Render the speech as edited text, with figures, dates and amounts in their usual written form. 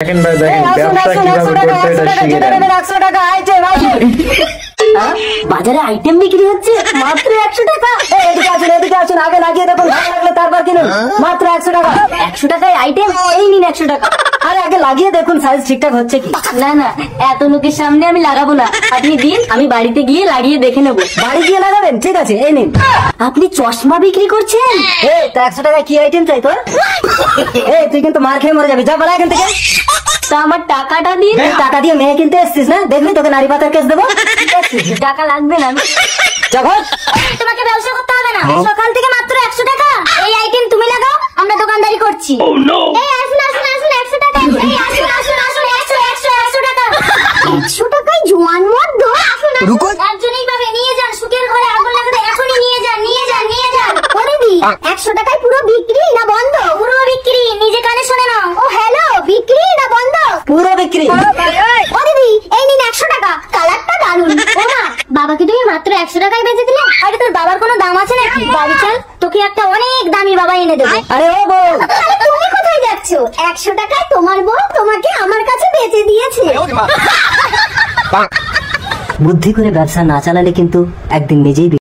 দেখেন ভাই দেখেন ব্যবসা কিভাবে করতে এটা শিখে নেন। 100 টাকা আইটেম বাজারে আইটেম বিক্রি হচ্ছে মাত্র 100 টাকা। এদিকে আসুন আগে লাগিয়ে দেখুন, ভালো লাগলে তারপর কিনুন। মাত্র 100 টাকা। 100 টাকায় আইটেম, এই নিন 100 টাকা। আরে আগে লাগিয়ে দেখুন সাইজ ঠিকঠাক হচ্ছে কি। না না, এত লোকের সামনে আমি লাগাবো না, আপনি দিন, আমি বাড়িতে গিয়ে লাগিয়ে দেখে নেবো। বাড়ি গিয়ে লাগাবেন? ঠিক আছে, এই নিন। আপনি চশমা বিক্রি করছেন? এই তো 100 টাকা কি আইটেম চাই তোর? এই তুই কিন্তু মার খেয়ে মরে যাবি, যা বলা এখান থেকে। তা আমার টাকাটা দিন। টাকা দিয়ে মেয়ে কিনতে এসছিস না? দেখবি তোকে নারী পাতার কেস দেবো। টাকা লাগবে না, যখন তোমাকে ব্যবসা করতে হবে না। সকাল থেকে মাত্র 100 টাকা, এই আইটেম তুমি লাগাও, আমরা দোকানদারি করছি। এই আসুন আসুন আসুন 100 টাকা। এই আসুন আসুন আসুন 100 টাকা। 100 টাকায় জোয়ান মদ্য। আসুন একজনই পাবে, নিয়ে যান। সুখের ঘরে আগুন লাগাতে এখনই নিয়ে যান, নিয়ে যান, নিয়ে যান। ও দিদি, 100 টাকায় পুরো বিক্রি না বন্ধ? পুরো বিক্রি, নিজে কানে শুনে নাও। ও হ্যালো, বিক্রি না বন্ধ? পুরো বিক্রি। ও দিদি, এই নিন 100 টাকা, কালারটা দারুন। ও মা, বাবাকে তুমি মাত্র 100 টাকায় বেচে দিলে? আরে তোর বাবার কোনো দাম আছে নাকি? বাড়ি চল, তোকে একটা অনেক দামি বাবা এনে দেবো। আরে ও বউ, তুমি কোথায় যাচ্ছ? 100 টাকায় তোমার বউ তোমাকে আমার কাছে বেচে দিয়েছে। বুদ্ধি করে ব্যবসা না চালালে কিন্তু একদিন নিজেই